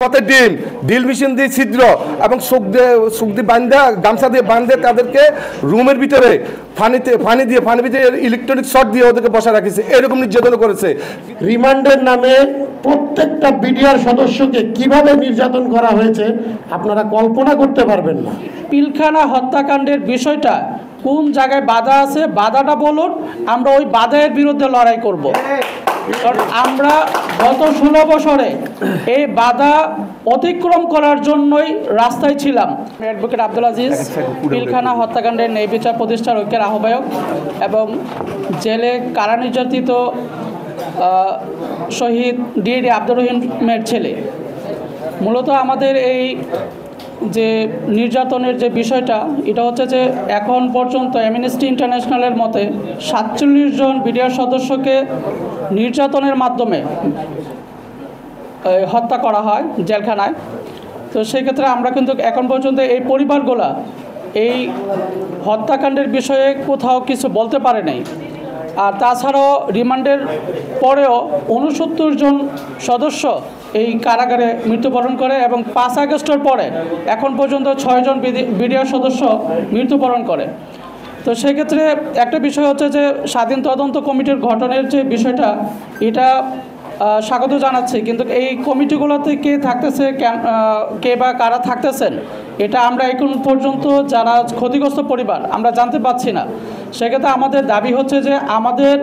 পথে deal machine দিয়ে ছিদ্র এবং সুখ দিয়ে বান্ধে গামছা দিয়ে বান্ধে তাদেরকে রুমের ভিতরে পানি ভিতরে ইলেকট্রনিক শর্ট দিয়ে ওদেরকে বসা রাখিছে, এরকম নির্যাতন করেছে। রিমান্ডের নামে প্রত্যেকটা বিডিআর সদস্যকে কিভাবে নির্যাতন করা হয়েছে আপনারা কল্পনা করতে পারবেন না। পিলখানা হত্যাকাণ্ডের বিষয়টা কোন জায়গায় বাধা আছে, বাধাটা বলুন, আমরা ওই বাধার বিরুদ্ধে লড়াই করব। কারণ আমরা গত 16 বছরে এই বাধা অতিক্রম করার জন্যই রাস্তায় ছিলাম। অ্যাডভোকেট আব্দুল আজিজ পিলখানা হত্যাকাণ্ডের ন্যায় বিচার প্রতিষ্ঠার ঐক্যের আহ্বায়ক এবং জেলে কারা নির্যাতিত শহীদ ডিএডি আব্দুর রহিমের ছেলে। মূলত আমাদের এই যে নির্যাতনের যে বিষয়টা, এটা হচ্ছে যে এখন পর্যন্ত অ্যামনেস্টি ইন্টারন্যাশনালের মতে 47 জন বিডিআর সদস্যকে নির্যাতনের মাধ্যমে হত্যা করা হয় জেলখানায়। তো সেই ক্ষেত্রে আমরা কিন্তু এখন পর্যন্ত এই পরিবারগুলা এই হত্যাকাণ্ডের বিষয়ে কোথাও কিছু বলতে পারে নাই। আর তাছাড়াও রিমান্ডের পরেও 69 জন সদস্য এই কারাগারে মৃত্যুবরণ করে এবং 5 আগস্টের পরে এখন পর্যন্ত 6 জন বিডিআর সদস্য মৃত্যুবরণ করে। তো সেক্ষেত্রে একটা বিষয় হচ্ছে যে স্বাধীন তদন্ত কমিটির গঠনের যে বিষয়টা, এটা স্বাগত জানাচ্ছি, কিন্তু এই কমিটিগুলোতে কে থাকতেছে, কে বা কারা থাকতেছেন, এটা আমরা এখন পর্যন্ত যারা ক্ষতিগ্রস্ত পরিবার আমরা জানতে পারছি না। সেক্ষেত্রে আমাদের দাবি হচ্ছে যে আমাদের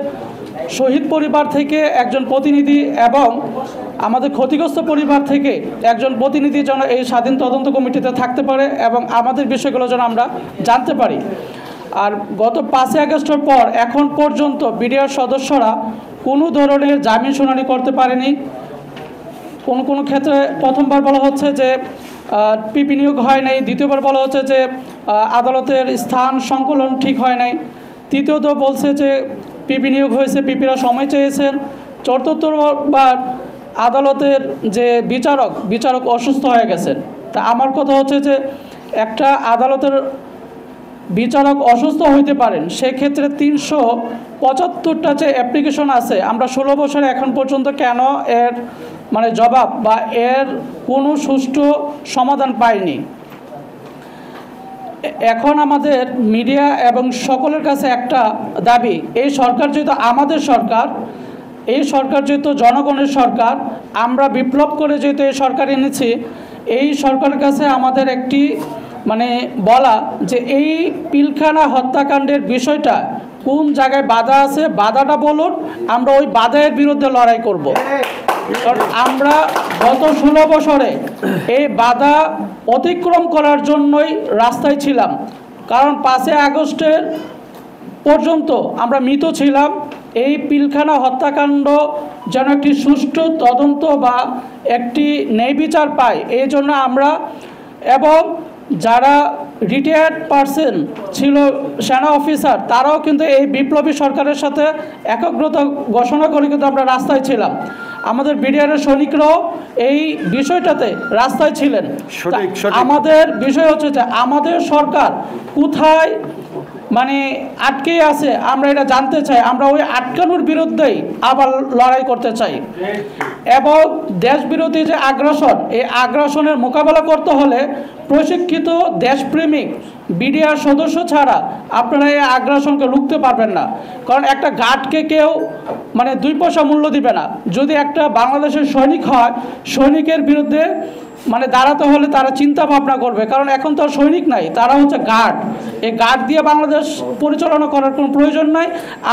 শহীদ পরিবার থেকে একজন প্রতিনিধি এবং আমাদের ক্ষতিগ্রস্ত পরিবার থেকে একজন প্রতিনিধি যেন এই স্বাধীন তদন্ত কমিটিতে থাকতে পারে এবং আমাদের বিষয়গুলো যেন আমরা জানতে পারি। আর গত 5 আগস্টের পর এখন পর্যন্ত বিডিআর সদস্যরা কোনো ধরনের জামিন শুনানি করতে পারেনি। কোনো ক্ষেত্রে প্রথমবার বলা হচ্ছে যে পিপি নিয়োগ হয় নাই, দ্বিতীয়বার বলা হচ্ছে যে আদালতের স্থান সংকলন ঠিক হয় নাই, তৃতীয়ত বলছে যে পিপি নিয়োগ হয়েছে, পিপিরা সময় চেয়েছেন, চতুর্থবার আদালতের যে বিচারক অসুস্থ হয়ে গেছেন। তা আমার কথা হচ্ছে যে একটা আদালতের বিচারক অসুস্থ হইতে পারেন, সেক্ষেত্রে 375টা যে অ্যাপ্লিকেশন আছে, আমরা 16 বছরে এখন পর্যন্ত কেন এর জবাব বা এর কোনো সুষ্ঠু সমাধান পাইনি। এখন আমাদের মিডিয়া এবং সকলের কাছে একটা দাবি, এই সরকার যেহেতু আমাদের সরকার, এই সরকার যেহেতু জনগণের সরকার, আমরা বিপ্লব করে যেহেতু এই সরকার এনেছি, এই সরকারের কাছে আমাদের একটি বলা যে এই পিলখানা হত্যাকাণ্ডের বিষয়টা কোন জায়গায় বাধা আছে, বাধাটা বলুন, আমরা ওই বাধার বিরুদ্ধে লড়াই করব। কারণ আমরা গত 16 বছরে এই বাধা অতিক্রম করার জন্যই রাস্তায় ছিলাম। কারণ 5 আগস্টের পর্যন্ত আমরা মৃত ছিলাম। এই পিলখানা হত্যাকাণ্ড যেন একটি সুষ্ঠু তদন্ত বা একটি ন্যায় বিচার পায়, এই জন্য আমরা এবং যারা রিটায়ার্ড পারসন ছিল সেনা অফিসার, তারাও কিন্তু এই বিপ্লবী সরকারের সাথে একগ্রতা ঘোষণা করে কিন্তু আমরা রাস্তায় ছিলাম। আমাদের বিডিআরের সৈনিকরাও এই বিষয়টাতে রাস্তায় ছিলেন। আমাদের বিষয় হচ্ছে যে আমাদের সরকার কোথায় আটকে আছে, আমরা এটা জানতে চাই। আমরা ওই আটকানোর বিরুদ্ধেই আবার লড়াই করতে চাই এবং দেশবিরোধী যে আগ্রাসন, এই আগ্রাসনের মোকাবেলা করতে হলে প্রশিক্ষিত দেশপ্রেমিক বিডিআর সদস্য ছাড়া আপনারা এই আগ্রাসনকে রুখতে পারবেন না। কারণ একটা গার্ডকে কেউ 2 পয়সা মূল্য দিবে না। যদি একটা বাংলাদেশের সৈনিক হয়, সৈনিকের বিরুদ্ধে দাঁড়াতে হলে তারা চিন্তা ভাবনা করবে, কারণ এখন তো আর সৈনিক নাই, তারা হচ্ছে গার্ড। এই গার্ড দিয়ে বাংলাদেশ পরিচালনা করার কোনো প্রয়োজন নাই।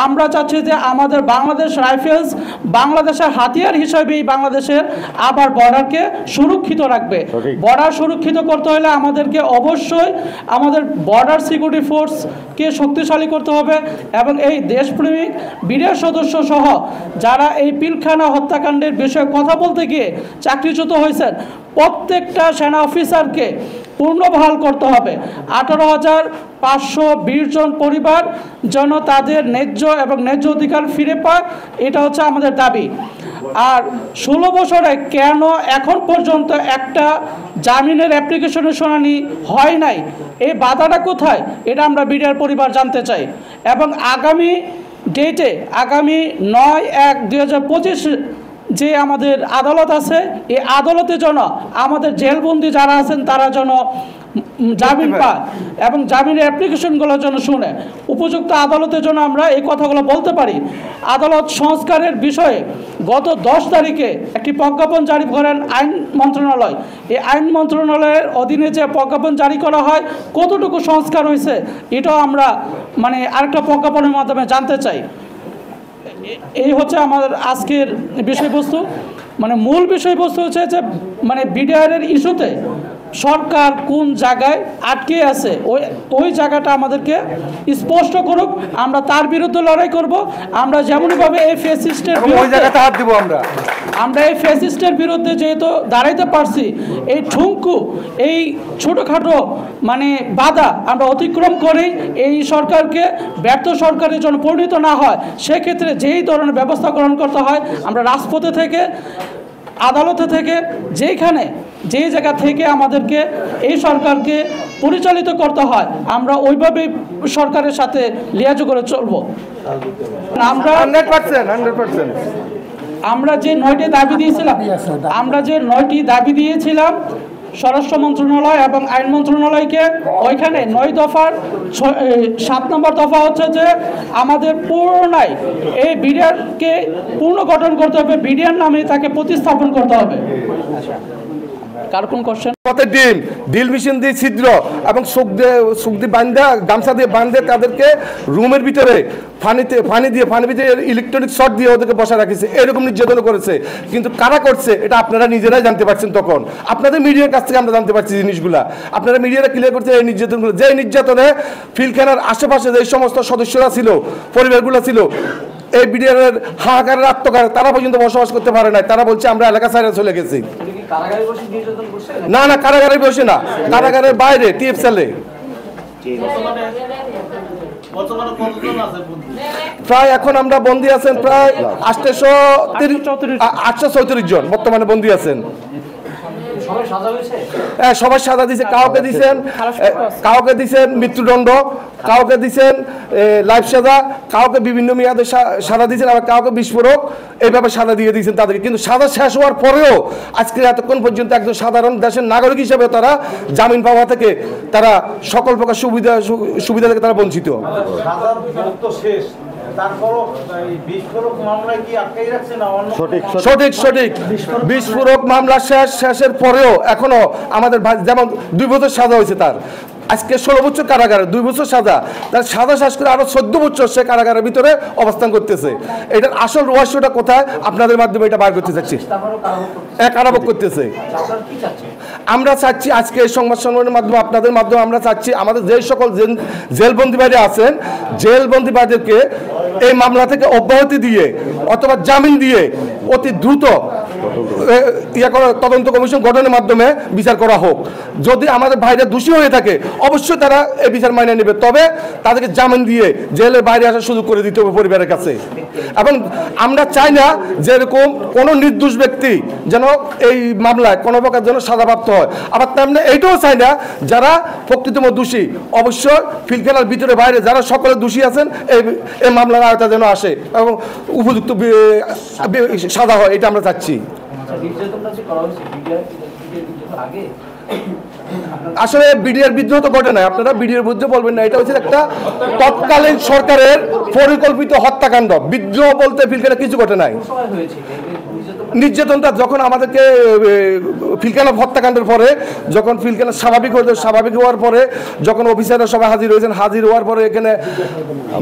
আমরা চাচ্ছি যে আমাদের বাংলাদেশ রাইফেলস বাংলাদেশের হাতিয়ার হিসাবেই বাংলাদেশের আবার বর্ডারকে সুরক্ষিত রাখবে। বর্ডার সুরক্ষিত করতে হলে আমাদেরকে অবশ্যই আমাদের বর্ডার সিকিউরিটি ফোর্সকে শক্তিশালী করতে হবে এবং এই দেশপ্রেমিক বিডিআর সদস্য সহ যারা এই পিলখানা হত্যাকাণ্ডের বিষয়ে কথা বলতে গিয়ে চাকরিচ্যুত হয়েছেন, প্রত্যেকটা সেনা অফিসারকে পুনর্বহাল করতে হবে। 18,520 জন পরিবার যেন তাদের ন্যায্য এবং ন্যায্য অধিকার ফিরে পায়, এটা হচ্ছে আমাদের দাবি। আর 16 বছরে কেন এখন পর্যন্ত একটা জামিনের অ্যাপ্লিকেশনের শুনানি হয় নাই, এই বাধাটা কোথায়, এটা আমরা বিডিআর পরিবার জানতে চাই। এবং আগামী ডেটে, আগামী 9/1/2025 যে আমাদের আদালত আছে, এই আদালতে যেন আমাদের জেলবন্দি যারা আছেন তারা যেন জামিন পায় এবং জামিনের অ্যাপ্লিকেশনগুলো যেন শুনে উপযুক্ত আদালতের জন্য আমরা এই কথাগুলো বলতে পারি। আদালত সংস্কারের বিষয়ে গত 10 তারিখে একটি প্রজ্ঞাপন জারি করেন আইন মন্ত্রণালয়। এই আইন মন্ত্রণালয়ের অধীনে যে প্রজ্ঞাপন জারি করা হয় কতটুকু সংস্কার হয়েছে এটাও আমরা আরেকটা প্রজ্ঞাপনের মাধ্যমে জানতে চাই। এই হচ্ছে আমাদের আজকের বিষয়বস্তু। মূল বিষয়বস্তু হচ্ছে যে বিডিআরের ইস্যুতে সরকার কোন জায়গায় আটকে আছে ওই জায়গাটা আমাদেরকে স্পষ্ট করুক, আমরা তার বিরুদ্ধে লড়াই করব। আমরা যেমনভাবে এই ফ্যাসিস্টের আমরা এই ফ্যাসিস্টের বিরুদ্ধে যেহেতু দাঁড়াইতে পারছি, এই ঠুঙ্কু এই ছোটোখাটো বাধা আমরা অতিক্রম করি এই সরকারকে ব্যর্থ সরকারের জন্য পরিণত না হয় সেক্ষেত্রে যেই ধরনের ব্যবস্থা গ্রহণ করতে হয় আমরা রাজপথে থেকে আদালতে থেকে যে জায়গা থেকে আমাদেরকে এই সরকারকে পরিচালিত করতে হয় আমরা ওইভাবেই সরকারের সাথে লিয়াজু করে চলব। আমরা 100% আমরা যে 9টি দাবি দিয়েছিলাম স্বরাষ্ট্র মন্ত্রণালয় এবং আইন মন্ত্রণালয়কে, ওইখানে 9 দফার 7 নম্বর দফা হচ্ছে যে আমাদের পুনরায় এই বিডিআরকে পুনর্গঠন করতে হবে, বিডিআর নামে তাকে প্রতিস্থাপন করতে হবে। কার কোন কোশ্চেন? ডিল মেশিন দিয়ে ছিদ্র এবং সুখ দিয়ে বান্ধা গামছা দিয়ে বান্ধে তাদেরকে রুমের ভিতরে পানি দিয়ে ইলেকট্রনিক শর্ট দিয়ে ওদেরকে বসা রাখিছে, এরকম নির্যাতন করেছে। কিন্তু কারা করছে এটা আপনারা নিজেরাই জানতে পারছেন। তখন আপনাদের মিডিয়ার কাছ থেকে আমরা জানতে পারছি জিনিসগুলা, আপনারা মিডিয়ারা ক্লিয়ার করছে এই নির্যাতনগুলো। যে নির্যাতনে ফিলখানার আশেপাশে যে সমস্ত সদস্যরা ছিল, পরিবারগুলো ছিল, এই বিডিআরের হাহাকারের আত্মকার তারা পর্যন্ত বসবাস করতে পারে নাই। তারা বলছে আমরা এলাকা ছাড়া চলে গেছি। না, কারাগারে বসে না, কারাগারের বাইরে টিএফ সেলে। প্রায় এখন আমরা বন্দী আছেন প্রায় 834 জন বর্তমানে বন্দী আছেন। সবাই সাজা দিয়েছে, কাউকে দিচ্ছেন মৃত্যুদণ্ড, কাউকে দিচ্ছেন লাইফ সাজা, কাউকে বিভিন্ন মেয়াদে সাজা দিয়েছেন, আবার কাউকে বিস্ফোরক এইভাবে সাজা দিয়ে দিয়েছেন তাদেরকে। কিন্তু সাজা শেষ হওয়ার পরেও আজকে এতক্ষণ পর্যন্ত একজন সাধারণ দেশের নাগরিক হিসেবে তারা জামিন পাওয়া থেকে তারা সকল প্রকার সুবিধা থেকে তারা বঞ্চিত। সঠিক বিস্ফোরক মামলা শেষের পরেও এখনো আমাদের যেমন 2 বছর সাজা হয়েছে তার, আজকে 16 বছর কারাগারে, 2 বছর সাজা, তার সাজা শেষ করে আরো 14 বছর সে কারাগারের ভিতরে অবস্থান করতেছে। এটার আসল রহস্যটা কোথায় আপনাদের মাধ্যমে এটা বার করতে চাচ্ছি। কারাভোগ করতেছে। আমরা চাচ্ছি আজকে এই সংবাদ সম্মেলনের মাধ্যমে আপনাদের মাধ্যমে আমরা চাচ্ছি আমাদের যে সকল জেলবন্দি বাইরে আছেন, জেলবন্দি বাইদেরকে এই মামলা থেকে অব্যাহতি দিয়ে অথবা জামিন দিয়ে অতি দ্রুত তদন্ত কমিশন গঠনের মাধ্যমে বিচার করা হোক। যদি আমাদের ভাইরা দোষী হয়ে থাকে অবশ্যই তারা এই বিচার মাইনে নেবে, তবে তাদেরকে জামিন দিয়ে জেলের বাইরে আসার সুযোগ করে দিতে হবে পরিবারের কাছে। এবং আমরা চাই না যে এরকম কোনো নির্দোষ ব্যক্তি যেন এই মামলায় কোনো প্রকার যেন সাজাপ্রাপ্ত হয়। আবার তেমনি এইটাও চাই না যারা প্রকৃতম দোষী অবশ্যই ফিলখানার ভিতরে বাইরে যারা সকলে দোষী আছেন এই মামলার আওতা যেন আসে এবং উপযুক্ত সাজা হয়, এটা আমরা চাচ্ছি। আসলে বিডিআর বিদ্রোহ তো ঘটে নাই, আপনারা বিডিআর বিদ্রোহ বলবেন না, এটা হচ্ছে একটা তৎকালীন সরকারের পরিকল্পিত হত্যাকাণ্ড। বিদ্রোহ বলতে ফিলখানা কিছু ঘটে নাই। নির্যাতনটা যখন আমাদেরকে ফিলখানা হত্যাকাণ্ডের পরে যখন ফিলখানা স্বাভাবিক হওয়ার পরে যখন অফিসাররা সবাই হাজির হয়েছেন, হাজির হওয়ার পরে এখানে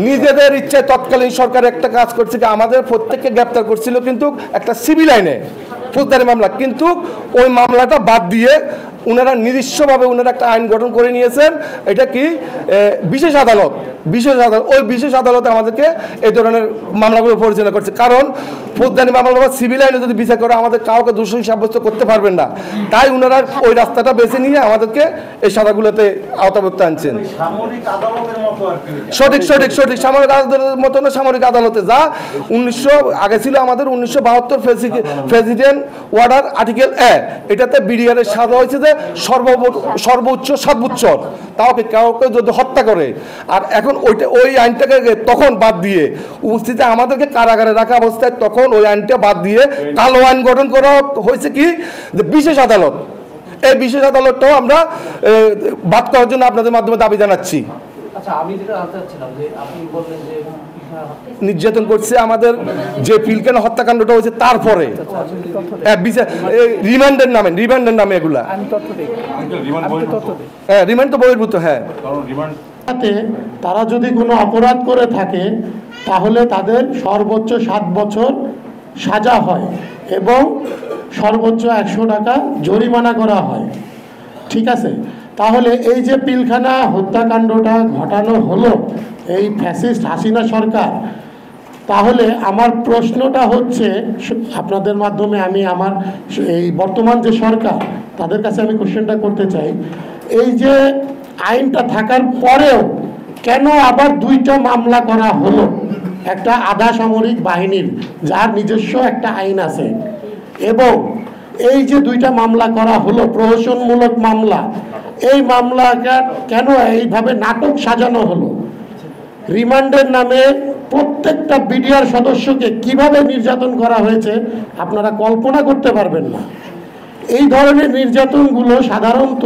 নিজেদের ইচ্ছায় তৎকালীন সরকার একটা কাজ করছে যে আমাদের প্রত্যেককে গ্রেপ্তার করছিল কিন্তু একটা সিভিল আইনে ফৌজদারি মামলা, কিন্তু ওই মামলাটা বাদ দিয়ে ওনারা নিজস্বভাবে ওনারা একটা আইন গঠন করে নিয়েছেন। এটা কি বিশেষ আদালত, ওই বিশেষ আদালতে আমাদেরকে এই ধরনের মামলাগুলো পরিচালনা করছে। কারণ ফৌজদারি মামলা বা সিভিল আইনে যদি বিচার করে আমাদের কাউকে দোষী সাব্যস্ত করতে পারবেন না, তাই ওনারা ওই রাস্তাটা বেছে নিয়ে আমাদেরকে এই সাজাগুলোতে আওতাভুক্ত আনছেন। সঠিক সামরিক আদালতের মতো না, সামরিক আদালতে যা আগে ছিল আমাদের 1972 প্রেসিডেন্ট অর্ডার আর্টিকেল এ, এটাতে বিডিআর এর সাজা হয়েছে যে সর্বোচ্চ 7 বছর, তাও কাউকে যদি হত্যা হত্যা করে। আর এখন ওই আইনটাকে তখন বাদ দিয়ে উপস্থিতি আমাদেরকে কারাগারে রাখা অবস্থায় তখন ওই আইনটা বাদ দিয়ে কালো আইন গঠন করা হয়েছে কি, যে বিশেষ আদালত। এই বিশেষ আদালতটাও আমরা বাদ করার জন্য আপনাদের মাধ্যমে দাবি জানাচ্ছি। আচ্ছা, আমি যেটা জানতে চাচ্ছিলাম যে আপনি বললেন যে নির্যাতন করছে আমাদের যে পিলখানা হত্যাকাণ্ডটা হয়েছে তারপরে রিমান্ডের নামে এগুলা রিমান্ড তো বহির্ভূত। হ্যাঁ, তারা যদি কোনো অপরাধ করে থাকে তাহলে তাদের সর্বোচ্চ 7 বছর সাজা হয় এবং সর্বোচ্চ 100 টাকা জরিমানা করা হয়। ঠিক আছে, তাহলে এই যে পিলখানা হত্যাকাণ্ডটা ঘটানো হলো এই ফ্যাসিস্ট হাসিনা সরকার, তাহলে আমার প্রশ্নটা হচ্ছে আপনাদের মাধ্যমে আমি আমার এই বর্তমান যে সরকার তাদের কাছে আমি কোশ্চেনটা করতে চাই, এই যে আইনটা থাকার পরেও কেন আবার 2টা মামলা করা হলো? একটা আধা সামরিক বাহিনীর যার নিজস্ব একটা আইন আছে, এবং এই যে 2টা মামলা করা হলো প্রহসনমূলক মামলা, এই মামলাটা কেন এইভাবে নাটক সাজানো হলো? রিমান্ডের নামে প্রত্যেকটা বিডিআর সদস্যকে কিভাবে নির্যাতন করা হয়েছে আপনারা কল্পনা করতে পারবেন না। এই ধরনের নির্যাতনগুলো সাধারণত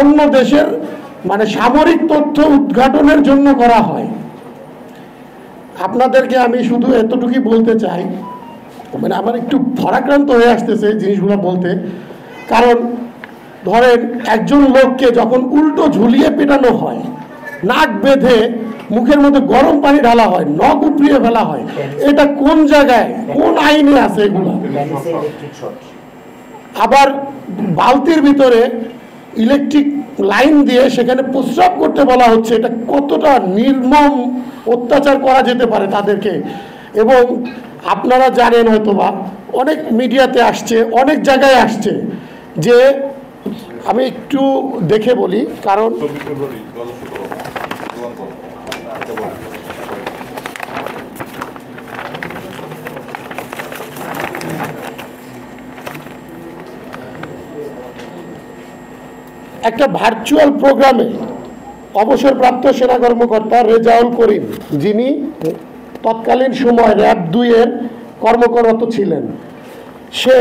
অন্য দেশের মানে সামরিক তথ্য উদ্ঘাটনের জন্য করা হয়। আপনাদেরকে আমি শুধু এতটুকুই বলতে চাই, মানে আমার একটু ভারাক্রান্ত হয়ে আসতেছে জিনিসগুলো বলতে, কারণ ধরেন একজন লোককে যখন উল্টো ঝুলিয়ে পেটানো হয়, নাক বেঁধে মুখের মধ্যে গরম পানি ঢালা হয়, নখ উপড়িয়ে ফেলা হয়, এটা কোন জায়গায় কোন আইনে আছে এগুলো? আবার বালতির ভিতরে ইলেকট্রিক লাইন দিয়ে সেখানে প্রস্রাব করতে বলা হচ্ছে, এটা কতটা নির্মম অত্যাচার করা যেতে পারে তাদেরকে। এবং আপনারা জানেন হয়তোবা অনেক মিডিয়াতে আসছে, অনেক জায়গায় আসছে, যে আমি একটু দেখে বলি, কারণ একটা ভার্চুয়াল প্রোগ্রামে অবসরপ্রাপ্ত সেনা কর্মকর্তা রেজাউল করিম, যিনি তৎকালীন সময় র‍্যাব 2-এর কর্মরত ছিলেন, সে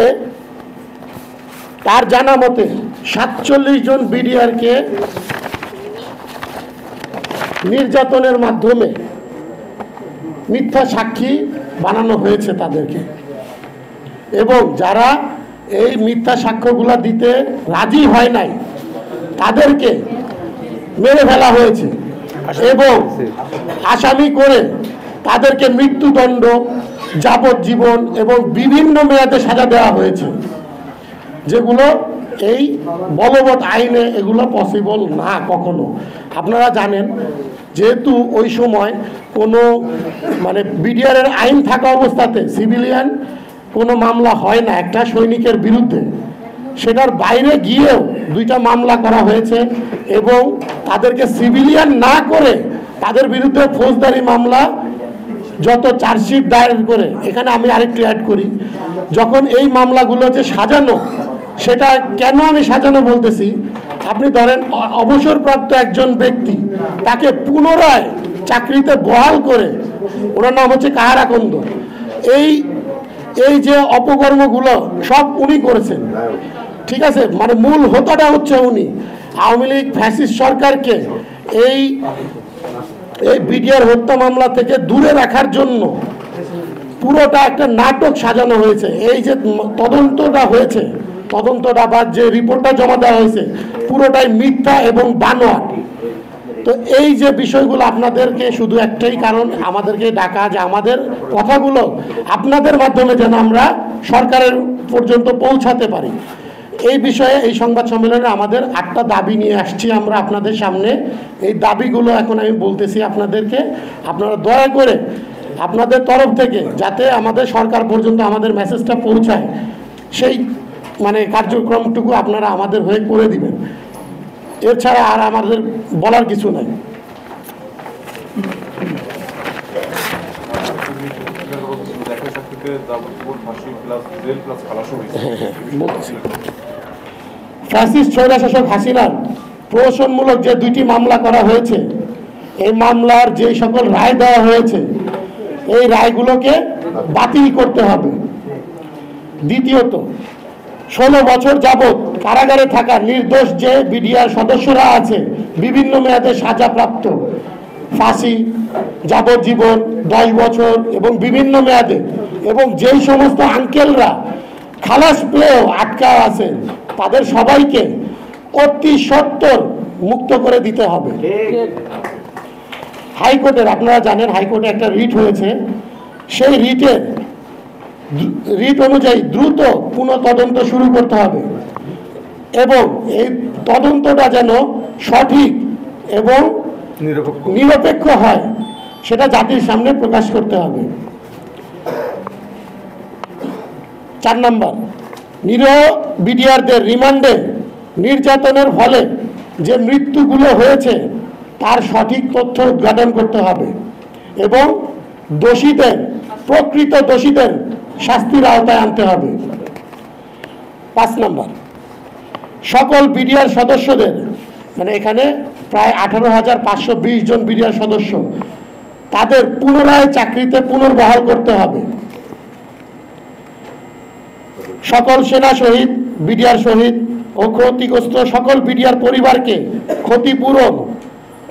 তার জানা মতে 47 জন বিডিআরকে নির্যাতনের মাধ্যমে মিথ্যা সাক্ষী বানানো হয়েছে তাদেরকে, এবং যারা এই মিথ্যা সাক্ষ্যগুলা দিতে রাজি হয় নাই তাদেরকে মেরে ফেলা হয়েছে এবং আসামি করে তাদেরকে মৃত্যুদণ্ড, যাবজ্জীবন এবং বিভিন্ন মেয়াদে সাজা দেওয়া হয়েছে, যেগুলো এই বলবৎ আইনে এগুলো পসিবল না কখনো। আপনারা জানেন, যেহেতু ওই সময় কোনো মানে বিডিআরের আইন থাকা অবস্থাতে সিভিলিয়ান কোনো মামলা হয় না একটা সৈনিকের বিরুদ্ধে, সেটার বাইরে গিয়েও 2টা মামলা করা হয়েছে এবং তাদেরকে সিভিলিয়ান না করে তাদের বিরুদ্ধে ফৌজদারি মামলা যত চার্জশিট দায়ের করে। এখানে আমি আরেকটু অ্যাড করি, যখন এই মামলাগুলো যে সাজানো, সেটা কেন আমি সাজানো বলতেছি, আপনি ধরেন অবসরপ্রাপ্ত একজন ব্যক্তি, তাকে পুনরায় চাকরিতে বহাল করে, ওনার নাম হচ্ছে কাহারা কন্দ, এই যে অপকর্মগুলো সব উনি করেছেন। ঠিক আছে, মানে মূল হোতাটা হচ্ছে উনি। আওয়ামী লীগ ফ্যাসিস্ট সরকারকে এই বিডিআর হত্যা মামলা থেকে দূরে রাখার জন্য পুরোটা একটা নাটক সাজানো হয়েছে। এই যে তদন্তটা হয়েছে, তদন্তটা বা যে রিপোর্টটা জমা দেওয়া হয়েছে, পুরোটাই মিথ্যা এবং বানোয়াট। তো এই যে বিষয়গুলো আপনাদেরকে শুধু একটাই কারণ আমাদেরকে ডাকা, যে আমাদের কথাগুলো আপনাদের মাধ্যমে যেন আমরা সরকারের পর্যন্ত পৌঁছাতে পারি। এই বিষয়ে এই সংবাদ সম্মেলনে আমাদের 8টা দাবি নিয়ে আসছি আমরা আপনাদের সামনে। এই দাবিগুলো এখন আমি বলতেছি আপনাদেরকে, আপনারা দয়া করে আপনাদের তরফ থেকে যাতে আমাদের সরকার পর্যন্ত আমাদের মেসেজটা পৌঁছায়, সেই মানে কার্যক্রমটুকু আপনারা আমাদের হয়ে করে দিবেন। এছাড়া আর আমাদের বলার কিছু নাই। ফ্যাসিস্ট স্বৈরশাসক হাসিনার প্রহসনমূলক যে 2টি মামলা করা হয়েছে, এই মামলার যে সকল রায় দেওয়া হয়েছে এই রায়গুলোকে বাতিল করতে হবে। দ্বিতীয়ত, 16 বছর যাবৎ কারাগারে থাকা নির্দোষ যে বিডিআর সদস্যরা আছে, বিভিন্ন মেয়াদে সাজাপ্রাপ্ত, ফাঁসি, যাবজ্জীবন, 10 বছর এবং বিভিন্ন মেয়াদে, এবং যেই সমস্ত আঙ্কেলরা খালাস পেয়েও আটকা আছেন তাদের সবাইকে অতি সত্বর মুক্ত করে দিতে হবে। হাইকোর্টের, আপনারা জানেন হাইকোর্টে একটা রিট হয়েছে, সেই রিট অনুযায়ী দ্রুত পুনঃ তদন্ত শুরু করতে হবে এবং এই তদন্তটা যেন সঠিক এবং নিরপেক্ষ হয় সেটা জাতির সামনে প্রকাশ করতে হবে। 4 নম্বর, নিরীহ বিডিআরদের রিমান্ডে নির্যাতনের ফলে যে মৃত্যুগুলো হয়েছে তার সঠিক তথ্য উদ্ঘাটন করতে হবে এবং প্রকৃত দোষীদের শাস্তির আওতায় আনতে হবে। 5 নম্বর, সকল বিডিআর সদস্যদের, মানে এখানে প্রায় 18,520 জন বিডিআর সদস্য, তাদের পুনরায় চাকরিতে পুনর্বহাল করতে হবে। সকল সেনা শহীদ, বিডিআর শহীদ ও ক্ষতিগ্রস্ত সকল বিডিআর পরিবারকে ক্ষতিপূরণ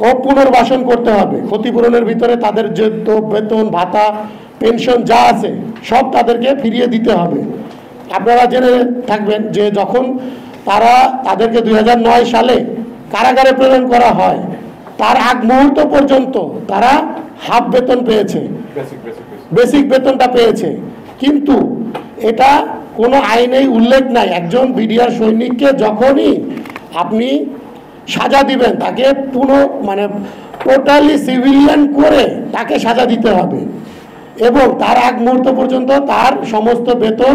ও পুনর্বাসন করতে হবে। ক্ষতিপূরণের ভিতরে তাদের যে বেতন, ভাতা, পেনশন যা আছে সব তাদেরকে ফিরিয়ে দিতে হবে। আপনারা জেনে থাকবেন যে যখন তাদেরকে 2009 সালে কারাগারে প্রেরণ করা হয় তার আগ মুহূর্ত পর্যন্ত তারা হাফ বেতন পেয়েছে, বেসিক বেতনটা পেয়েছে, কিন্তু এটা কোনো আইনেই উল্লেখ নাই। একজন বিডিআর সৈনিককে যখনই আপনি সাজা দিবেন তাকে টোটালি সিভিলিয়ান করে তাকে সাজা দিতে হবে এবং তার আগ মুহূর্ত পর্যন্ত তার সমস্ত বেতন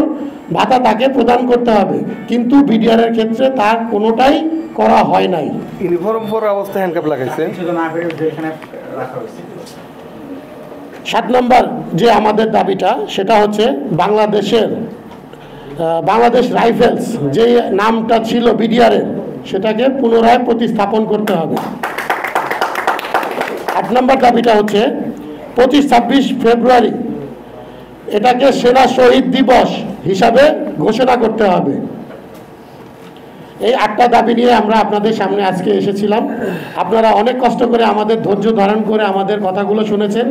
ভাতা তাকে প্রদান করতে হবে, কিন্তু বিডিআরের ক্ষেত্রে তার কোনোটাই করা হয় নাই। ইউনিফর্ম পরা অবস্থায় হ্যান্ডকাপ লাগাইছে। 7 নম্বর যে আমাদের দাবিটা সেটা হচ্ছে বাংলাদেশ রাইফেলস যে নামটা ছিল বিডিআরের সেটাকে পুনরায় প্রতিস্থাপন করতে হবে। 8 নম্বর দাবিটা হচ্ছে 25-26 ফেব্রুয়ারি এটাকে সেনা শহীদ দিবস হিসাবে ঘোষণা করতে হবে। এই 8টা দাবি নিয়ে আমরা আপনাদের সামনে আজকে এসেছিলাম। আপনারা অনেক কষ্ট করে আমাদের ধৈর্য ধারণ করে আমাদের কথাগুলো শুনেছেন।